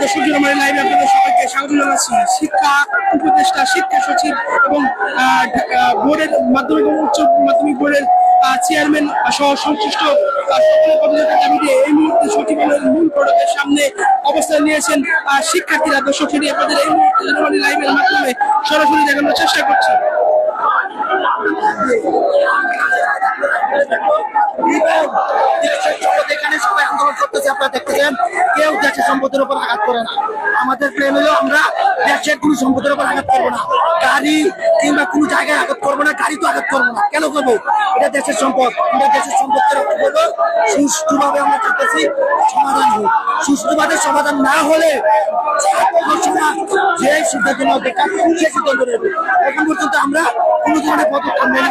দর্শক জনগণের লাইভে আপনাদের সবাইকে স্বাগত জানাচ্ছি। শিক্ষা উপদেষ্টা, শিক্ষা সচিব এবং বোর্ডের মাধ্যমিক এবং উচ্চ মাধ্যমিক বোর্ডের চেয়ারম্যান সহ সংশ্লিষ্ট সকলের পদযাত্রার দাবিতে এই মুহূর্তে সচিবালয়ের মূল ফটকের সামনে অবস্থান নিয়েছেন শিক্ষার্থীরা। দর্শক সেটি আপনাদের এই মুহূর্তে জনগণের লাইভের মাধ্যমে সরাসরি দেখানোর চেষ্টা করছি। এখানে সবাই আন্দোলন করতেছে, আপনারা দেখতেছেন। কেউ দেশের সম্পদের উপর আঘাত করে না। আমাদের প্ল্যান হলো আমরা দেশের কোনো সম্পদের উপর আঘাত করবো না, গাড়ি কিংবা কোনো জায়গায় আঘাত করবো না, গাড়ি তো আঘাত করবো না। কেন করবো? এটা দেশের সম্পদ, আমরা দেশের সম্পদকে রক্ষা করবো। সুষ্ঠুভাবে আমরা চাইতেছি সমাধান হোক। সুষ্ঠুভাবে সমাধান না হলে যে সিদ্ধান্ত নেবে সে সিদ্ধান্ত নেবে। এখন পর্যন্ত আমরা কোনো ধরনের পদক্ষেপ নেই।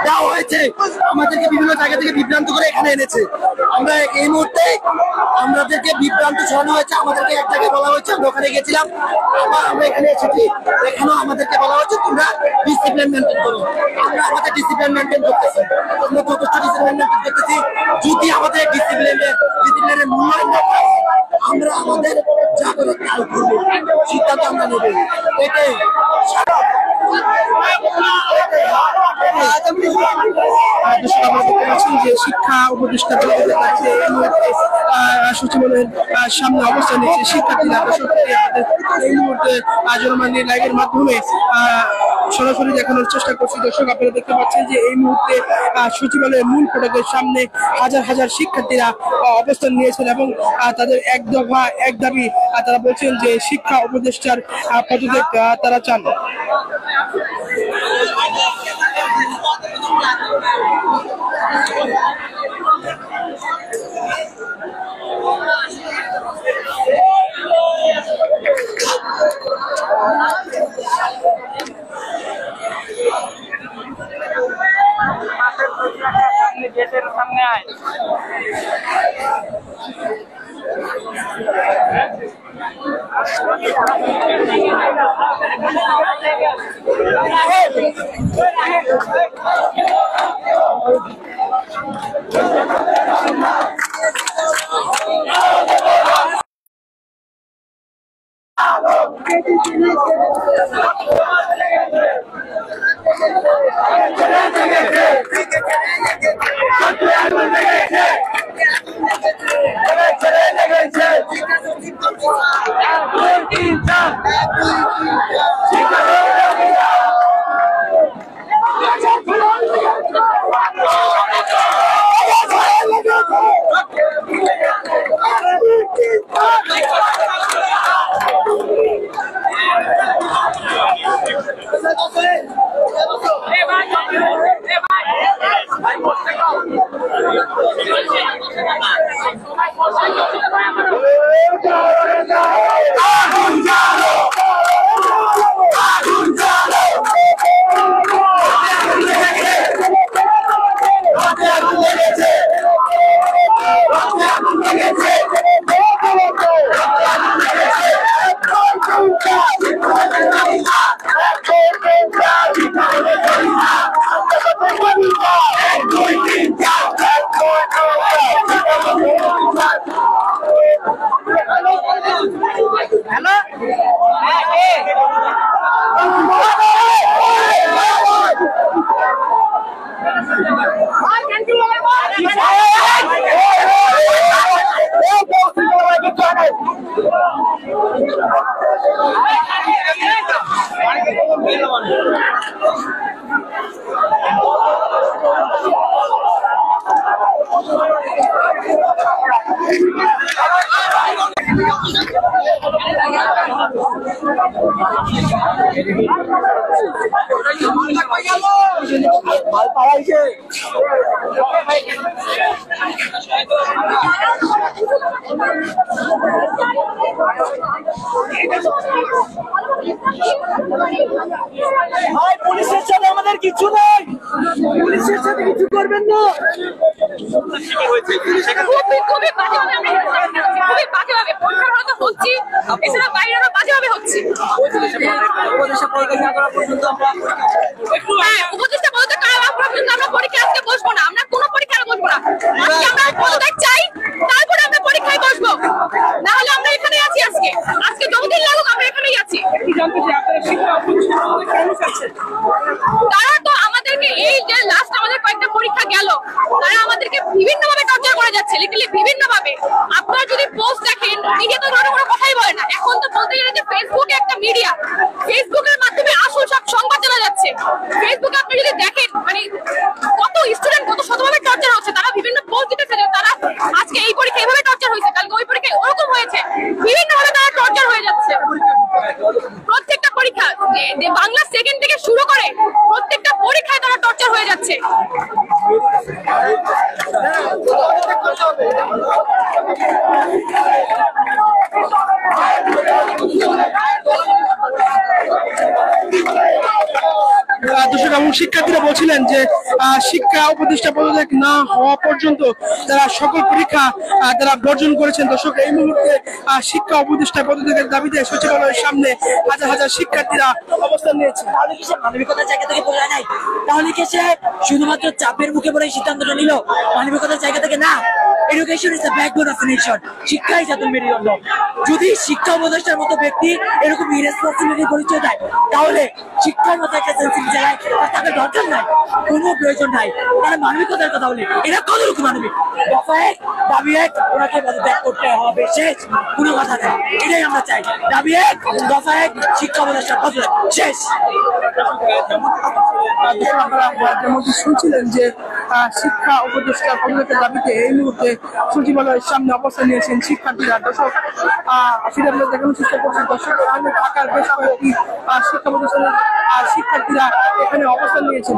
দেওয়া হয়েছে, আমাদেরকে বিভিন্ন জায়গা থেকে বিভ্রান্ত করে এখানে এনেছে। আমরা এই মুহূর্তে আমাদেরকে বিভ্রান্ত ছড়ানো হয়েছে। আমাদেরকে এক জায়গায় বলা হয়েছে, আমরা ওখানে গেছিলাম, আবার আমরা এখানে এসেছি। এখানেও আমাদেরকে বলা হয়েছে তোমরা ডিসিপ্লিন মেনটেন করো। আমরা আমাদের ডিসিপ্লিন মেনটেন করতেছি, আমরা যথেষ্ট ডিসিপ্লিন মেনটেন করতেছি। যদি আমাদের ডিসিপ্লিনের মূল্যায়ন না পাই, আমরা আমাদের যা করে তাই করবো, সিদ্ধান্ত আমরা নেব। এটাই যে শিক্ষা উপদেষ্টা সচিবালয়ের সামনে অবস্থান নিয়েছে শিক্ষার্থীরা। এই মুহূর্তে জনগণের লাইভের মাধ্যমে সরাসরি দেখানোর চেষ্টা করছি। দর্শক আপনারা দেখতে পাচ্ছেন যে এই মুহূর্তে সচিবালয়ের মূল ফটকের সামনে হাজার হাজার শিক্ষার্থীরা অবস্থান নিয়েছেন এবং তাদের এক দফা এক দাবি তারা বলছেন যে শিক্ষা উপদেষ্টার পদত্যাগ তারা চান। গেটের সামনে আয়। পুলিশের সাথে আমাদের কিছু নেই, পুলিশের সাথে কিছু করবেন না। খুবই বাজেভাবে পরীক্ষার হয়তো হচ্ছি, এছাড়া বাইরে আরো বাজেভাবে হচ্ছি। উপদেষ্টা পদত্যাগ করা পর্যন্ত আমরা পরীক্ষা আজকে বসবো না, আমরা কোনো পরীক্ষা বসবো না। আমরা পদত্যাগ চাই, তারপরে আমরা পরীক্ষায় না হলে আমরা এখানেই আছি। আজকে আজকে যতদিন লাগুক আমরা এখানেই আছি। কি জানতে চাই আপনারা শিক্ষা প্রতিষ্ঠান কেন চাচ্ছেন? তারা তো আমাদেরকে এই যে লাস্ট আমাদের কয়েকটা পরীক্ষা গেল, তারা আমাদেরকে বিভিন্ন ভাবে টর্চার করে যাচ্ছে, লিটারালি বিভিন্ন ভাবে। আপনারা যদি পোস্ট দেখেন, মিডিয়া তো ধরনের কোনো কথাই বলে না। এখন তো বলতে গেলে যে ফেসবুকে একটা মিডিয়া, ফেসবুকের মাধ্যমে আসল সব সংবাদ জানা যাচ্ছে। ফেসবুকে আপনি যদি দেখেন মানে কত স্টুডেন্ট কত শতভাবে টর্চার হচ্ছে, তারা বিভিন্ন পোস্ট দিতেছে যে তারা আজকে এই পরীক্ষা এইভাবে টর্চার হয়েছে, কালকে ওই পরীক্ষা ওরকম হয়েছে, বিভিন্ন ভাবে তারা টর্চার হয়ে যাচ্ছে। প্রত্যেকটা পরীক্ষা যে বাংলা সেকেন্ড থেকে শুরু করে প্রত্যেকটা পরীক্ষায় তারা টর্চার হয়ে যাচ্ছে। দর্শক এবং শিক্ষার্থীরা বলছিলেন যে শিক্ষা উপদেষ্টা পদত্যাগ না হওয়া পর্যন্ত তারা সকল পরীক্ষা তারা বর্জন করেছেন। দর্শক এই মুহূর্তে শিক্ষা উপদেষ্টা পদত্যাগের দাবিতে সচিবালয়ের সামনে হাজার হাজার শিক্ষার্থীরা অবস্থান নিয়েছে। তাহলে কি সে মানবিকতার জায়গা থেকে বলে নাই? তাহলে কি সে শুধুমাত্র চাপের মুখে পড়ে সিদ্ধান্তটা নিল? মানবিকতার জায়গা থেকে না। Education is the backbone of nation. শিক্ষাই জাতির মেরুদণ্ড। যদি শিক্ষা উপদেষ্টার মতো ব্যক্তি এরকম ইরেসপন্সিবিলিটি পরিচয় দেয়, তাহলে শিক্ষার মতো একটা সেন্সিটিভ জায়গায় তাদের দরকার নাই, কোনো প্রয়োজন নাই। তারা মানবিকতার কথা বলে, এরা কতটুকু মানবিক? দফা এক, দাবি এক, ওনাকে পদত্যাগ করতে হবে, শেষ, কোনো কথা নেই। এটাই আমরা চাই। দাবি এক, দফা এক, শিক্ষা উপদেষ্টার পদত্যাগ, শেষ। যেমনটি শুনছিলেন যে শিক্ষা উপদেষ্টা পদত্যাগের দাবিতে এই মুহূর্তে সচিবালয়ের সামনে অবস্থান নিয়েছেন শিক্ষার্থীরা। দর্শক সেটা আমরা দেখানোর চেষ্টা করছি। দর্শক এখানে ঢাকার বেশ কয়েকটি শিক্ষা প্রতিষ্ঠানের শিক্ষার্থীরা এখানে অবস্থান নিয়েছেন।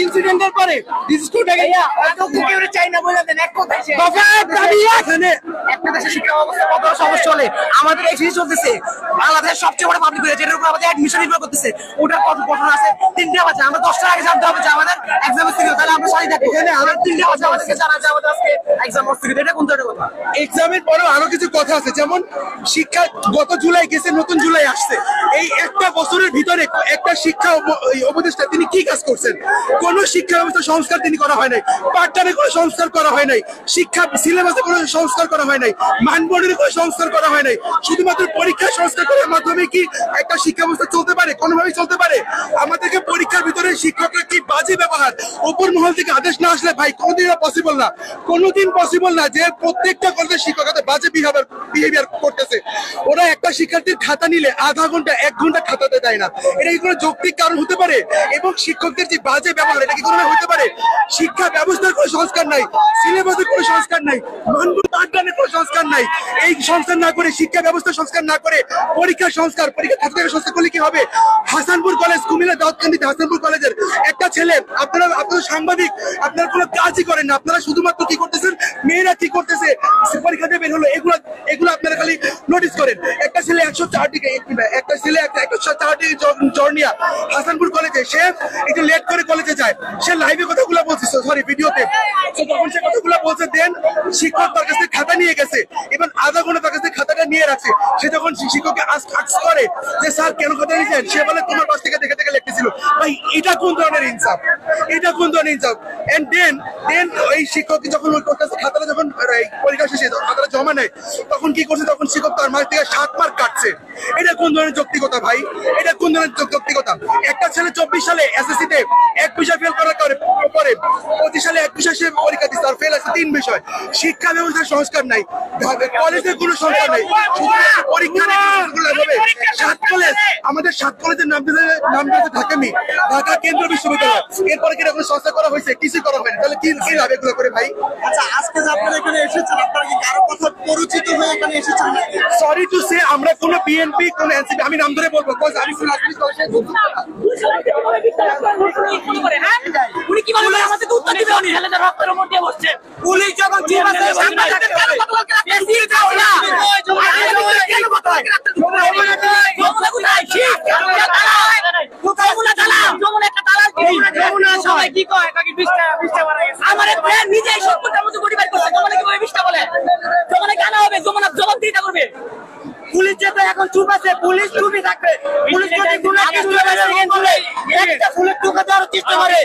ইনসিডেন্টের পরে চাই না বলে দেন এক কথায় একটা দেশের শিক্ষা ব্যবস্থা কত সমস্যা হলে আমাদের এই জিনিস চলতেছে। বাংলাদেশের সবচেয়ে বড় পাবলিক কলেজ, যেটার উপর আমাদের অ্যাডমিশন নির্ভর করতেছে, ওটার কত ঘটনা আছে। 3টা বাজে, আমরা 10টার আগে জানতে হবে যে আমাদের এক্সাম স্থগিত, তাহলে আমরা সারি থাকি। আমাদের 3টা বাজে আমাদেরকে জানা যে আমাদের আজকে এক্সাম স্থগিত। এটা কোন ধরনের কথা? এক্সামের পরেও আরো কিছু কথা আছে, যেমন শিক্ষা গত জুলাই গেছে, নতুন জুলাই আসছে। এই একটা বছরের ভিতরে একটা শিক্ষা উপদেষ্টা তিনি কি কাজ করছেন? কোন শিক্ষা ব্যবস্থা সংস্কার তিনি করা হয় নাই, পাঠদানে কোনো সংস্কার করা হয় নাই, শিক্ষা সিলেবাসে কোনো সংস্কার করা হয় নাই, মানবন্টনে কোনো সংস্কার করা হয় নাই। শুধুমাত্র পরীক্ষা সংস্কার করার মাধ্যমে কি একটা শিক্ষা ব্যবস্থা চলতে পারে? কোনোভাবেই চলতে পারে? আমাদেরকে পরীক্ষার ভিতরে শিক্ষকরা কি বাজে ব্যবহার, উপর মহল থেকে আদেশ না আসলে ভাই কোনোদিন পসিবল না, কোনোদিন পসিবল না যে প্রত্যেকটা কলেজের শিক্ষক বাজে বিহেভিয়ার করতেছে। ওরা একটা শিক্ষার্থীর খাতা নিলে আধা ঘন্টা 1 ঘন্টা খাতাতে দেয় না, এটা কি কোনো যৌক্তিক কারণ হতে পারে? এবং শিক্ষকদের যে বাজে ব্যবহার, এটা কি কোনো হতে পারে? শিক্ষা ব্যবস্থার কোনো সংস্কার নাই, সিলেবাসের কোনো সংস্কার নাই, মানবন্টন পাঠদানের কোনো সংস্কার নাই। এই সংস্কার না করে, শিক্ষা ব্যবস্থা সংস্কার না করে পরীক্ষা সংস্কার, পরীক্ষা খাতা সংস্কার করলে কি হবে? হাসানপুর কলেজ, কুমিল্লা দাউদকান্দিতে হাসানপুর কলেজের একটা ছেলে, আপনারা সাংবাদিক, আপনারা কোনো কাজই করেন না, আপনারা শুধুমাত্র কি করতেছেন, মেয়েরা কি করতেছে পরীক্ষা দিয়ে বের হলো, এগুলো আপনারা খালি নোটিস করেন। একটা ছেলে 104 ডিগ্রি, একটা ছেলে 104 ডিগ্রি জ্বর নিয়ে হাসানপুর কলেজে, সে একটু লেট করে কলেজে যায়, সে লাইভে কথাগুলো বলছে, সরি ভিডিওতে, তখন সে কথাগুলো বলছে। দেন শিক্ষক তার কাছে খাতা নিয়ে গেছে, এবং আধা ঘন্টা তার কাছে খাতাটা নিয়ে রাখছে। সে যখন শিক্ষককে আক্স করে যে স্যার কেন কথা নিয়েছেন, সে বলে তোমার পাশ থেকে দেখে দেখে লিখতেছিল। ভাই এটা কোন ধরনের ইনসাফ, এটা কোন ধরনের ইনসাফ? এন্ড দেন ওই শিক্ষক যখন ওই কাছে খাতাটা যখন পরীক্ষা শেষে খাতাটা জমা নেয়, তখন কি করছে, তখন শিক্ষক তার মার্ক থেকে 7 মার্ক কাটছে। এটা কোন ধরনের যৌক্তিকতা ভাই? এটা কোন ধরনের যৌক্তিকতা? একটা ছেলে 24 সালে এসএসসি তে 1 বিষয় ফেল করার পরে 25 সালে 1 বিষয় সে পরীক্ষা দিচ্ছে, আর ফেল আছে 3 বিষয়। শিক্ষা ব্যবস্থার সংস্কার নাই, কলেজের কোনো সংস্কার নাই, পরীক্ষা হবে। 7 কলেজ, আমাদের 7 কলেজের নাম দিতে ঢাকামি, ঢাকা কেন্দ্রীয় বিশ্ববিদ্যালয়। এরপরে কি কোনো সংস্কার করা হয়েছে? কিছু করা হয়নি। তাহলে কি লাভ এগুলো করে ভাই? আচ্ছা, আজকে যে আপনারা এখানে এসেছেন, আপনারা কি কারো কথা পরিচিত হয়ে এখানে এসেছেন নাকি? সরি টু সে, আমরা কোনো বিএনপি কোনো এনসিপি, আমি নাম ধরে বলবো, বিকজ আমি কোনো রাজনৈতিক দলের সাথে যুক্ত না। উনি কি বলে আমাদের উত্তর দিবে? উনি ছেলেদের রক্তের উপর দিয়ে বসছে। পুলিশ যখন চিবাতে সামনে থাকতে পারে, বেশি যাও না। কেন কথা হয়? সবাই কি কয়? আমার নিজেই 70টার মতো বডি বাইর করছে। যমুনা কিভাবে 20টা বলে? যমুনা কেন হবে? যমুনা জবাব দিতে করবে। পুলিশ যেটা এখন চুপ আছে, পুলিশ চুপই থাকবে। পুলিশ যদি কোনো একটা ফুলের টুকা দেওয়ার চেষ্টা করে,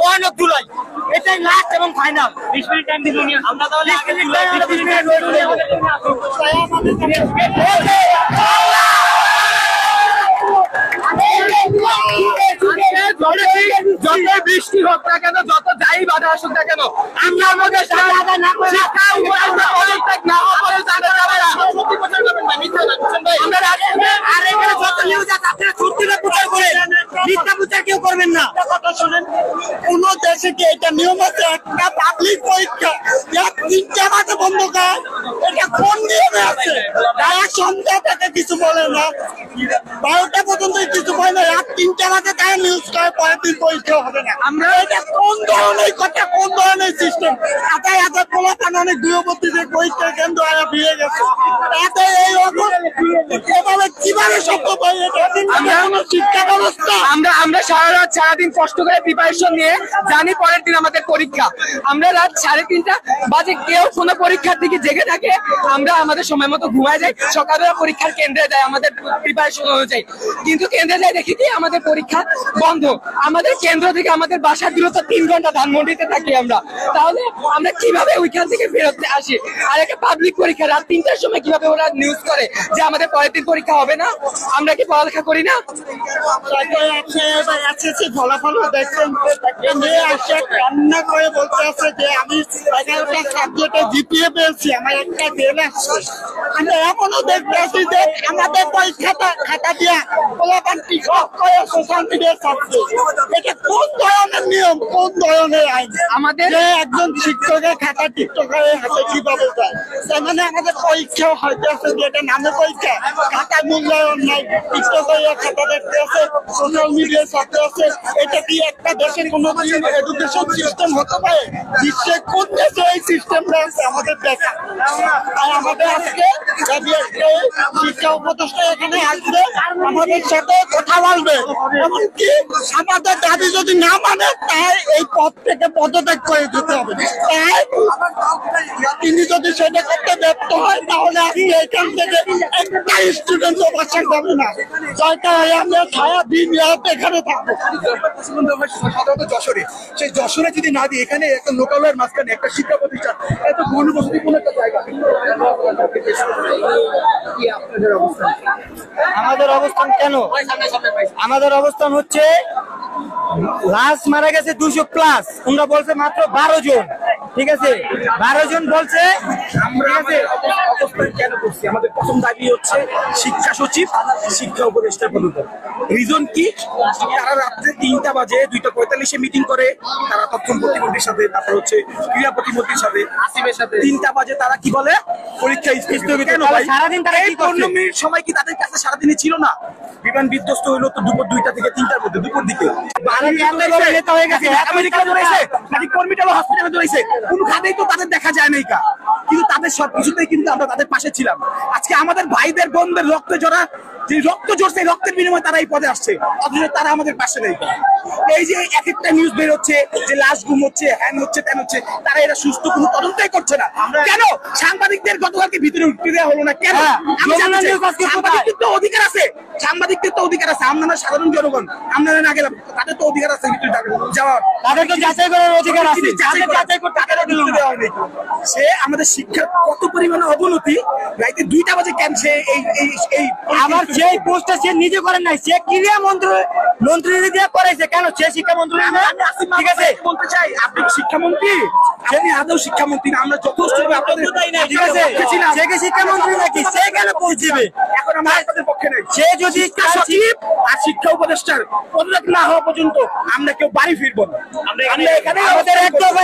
ভয়ানক জুলাই, এটাই লাস্ট এবং ফাইনাল। 20 মিনিট টাইম দিন। আমরা তাহলে আগে 20 মিনিট ওয়েট করব। যত বৃষ্টি হোক না কেন, যত যাই বাধা আসুক না কেন, আমরা আমাদের শিক্ষা পদত্যাগ না হওয়া পর্যন্ত আর এখানে যত নিউজ আছে আপনারা সত্যিটা প্রচার করেন, মিথ্যা প্রচার কেউ করবেন না। কথা শোনেন, কোন দেশে কি এটা নিয়ম আছে একটা পাবলিক পরীক্ষা 3টা বাজে বন্ধ করে? এটা কোন নিয়মে আছে? তারা সন্ধ্যা থেকে কিছু বলে না, 12টা পর্যন্ত কিছু বলে না, রাত 3টা বাজে তারা নিউজ করে পরের দিন পরীক্ষা হবে না। আমরা এটা কোন ধরনের কথা, কোন ধরনের সিস্টেম? হাজার হাজার পোলাপান অনেক দূরবর্তী যে পরীক্ষা কেন্দ্র আয়া ফিরে গেছে, তাতে এই এভাবে কিভাবে সম্ভব হয়? এটা শিক্ষা ব্যবস্থা। আমরা সারাদিন কষ্ট করে প্রিপারেশন নিয়ে জানি পরের দিন আমাদের পরীক্ষা। আমরা রাত 3:30 বাজে কেউ কোনো পরীক্ষার দিকে জেগে থাকে, আমরা আমাদের সময় মতো ঘুমায় যাই, সকালবেলা পরীক্ষার কেন্দ্রে যাই আমাদের প্রিপারেশন অনুযায়ী। কিন্তু কেন্দ্রে যাই দেখি কি আমাদের পরীক্ষা বন্ধ। আমাদের কেন্দ্র থেকে আমাদের বাসার দূরত্ব 3 ঘন্টা, ধানমন্ডিতে থাকি আমরা। তাহলে আমরা কিভাবে ওইখান থেকে ফেরত আসি? আর একটা পাবলিক পরীক্ষা রাত 3টার সময় কিভাবে ওরা নিউজ করে যে আমাদের পরের দিন পরীক্ষা হবে না? আমরা কি পড়ালেখা করি না? ফলাফল দেখছেন, কান্না করে বলতে আছে যে আমি 11টা সাবজেক্টে জিপিএ পেয়েছি, আমার একটা ফেল আসছে। আমরা এমনও দেখতে আছি যে আমাদের পরীক্ষাটা খাতা দিয়া ফলাফল টিকটক করে সোশ্যাল মিডিয়ায় ছাড়ছে। এটা কোন ধরনের নিয়ম, কোন ধরনের আইন? আমাদের একজন শিক্ষকের খাতা টিকটকারের হাতে কিভাবে যায়? তার মানে আমাদের পরীক্ষাও হয়তো আছে যে এটা নামে পরীক্ষা, খাতার মূল্যায়ন নাই, টিকটকারের খাতা দেখতে আছে, সোশ্যাল মিডিয়ায় ছাড়তে আছে। এটা কি একটা দেশের কোনো এডুকেশন সিস্টেম হতে পারে? বিশ্বের কোন দেশে এই সিস্টেমটা আছে আমাদের দেখা? আর আমাদের আজকে শিক্ষা উপদেষ্টা এখানে আসবে, আমাদের সাথে কথা বলবে, এমনকি আমাদের দাবি যদি না মানে তাই এই পদ থেকে পদত্যাগ করে দিতে হবে। তাই তিনি যদি সেটা করতে ব্যর্থ হয় তাহলে আজকে এখান থেকে একটা স্টুডেন্টও বাসা পাবে না। দরকার হয় আমরা সারাদিন রাত এখানে থাকবো। সাধারণত যশোরে, সেই যশোরে যদি না দিই, এখানে একটা লোকালয়ের মাঝখানে একটা শিক্ষা প্রতিষ্ঠান, এত ঘনবসতিপূর্ণ একটা জায়গা, আমাদের অবস্থান কেন? আমাদের অবস্থান হচ্ছে লাস্ট মারা গেছে 200+, তোমরা বলছে মাত্র 12 জন। ঠিক আছে, 12 জন বলছে। আমরা অবস্থান কেন করছি? আমাদের প্রথম দাবি হচ্ছে শিক্ষা সচিব, শিক্ষা উপদেষ্টার পদত্যাগ। রিজন কি? তারা রাত্রে 3টা বাজে 2:45 মিটিং করে, তারা তথ্য প্রতিমন্ত্রীর সাথে, তারপর হচ্ছে ক্রীড়া প্রতিমন্ত্রীর সাথে, আসিফের সাথে। 3টা বাজে তারা কি বলে? পরীক্ষা স্থগিত। কেন ভাই? সারাদিন তারা কি 15 মিনিট সময় কি তাদের কাছে সারাদিনে ছিল না? বিমান বিধ্বস্ত হইলো তো দুপুর 2টা থেকে 3টার মধ্যে, দুপুর দিকে। নেতা হয়ে গেছে, আমেরিকা দৌড়াইছে নাকি কর্মীটাল হসপিটালে দৌড়াইছে? কোন খাতেই তো তাদের দেখা যায় নাই, কিন্তু তাদের সবকিছুতেই কিন্তু আমরা তাদের পাশে ছিলাম। আজকে আমাদের ভাইদের বোনদের রক্তে জড়া যে রক্ত ঝরছে, রক্তের বিনিময়ে তারা এই পদে আসছে, অথচ তারা আমাদের পাশে নেই। এই যে এক একটা নিউজ বের হচ্ছে যে লাশ গুম হচ্ছে, হ্যান হচ্ছে, তেন হচ্ছে, তারা এরা সুস্থ কোনো তদন্তই করছে না। কেন সাংবাদিকদের গতকালকে ভিতরে উঠতে দেওয়া হলো না? কেন? আমি জানতে চাই। সাংবাদিকদের তো অধিকার আছে, সাংবাদিকদের তো অধিকার আছে। আমরা সাধারণ জনগণ, আমরা না গেলাম, তাদের তো অধিকার আছে ভিতরে যাওয়ার, তাদের তো যাচাই করার অধিকার আছে। যাচাই করতে তাদেরও ঢুকতে দেওয়া হয়নি। সে আমাদের শিক্ষার কত পরিমাণে অবনতি, রাইতে 2টা বাজে কেন সে এই আবার সেই পোস্টটা সে নিজে করেন নাই, সে ক্রীড়া মন্ত্রী দিয়ে করেছে। কেন সে শিক্ষামন্ত্রী না? ঠিক আছে, বলতে চাই, আপনি শিক্ষামন্ত্রী, আপনি আদৌ শিক্ষামন্ত্রী না। আমরা যথেষ্ট আপনাদের ঠিক আছে, সে কি শিক্ষামন্ত্রী নাকি? সে কেন পৌঁছবে? এখন আমরা আপনাদের পক্ষে নেই। সে যদি শিক্ষা সচিব আর শিক্ষা উপদেষ্টার পদত্যাগ না হওয়া পর্যন্ত আমরা কেউ বাড়ি ফিরবো না। আমরা এখানে আমাদের এক দফা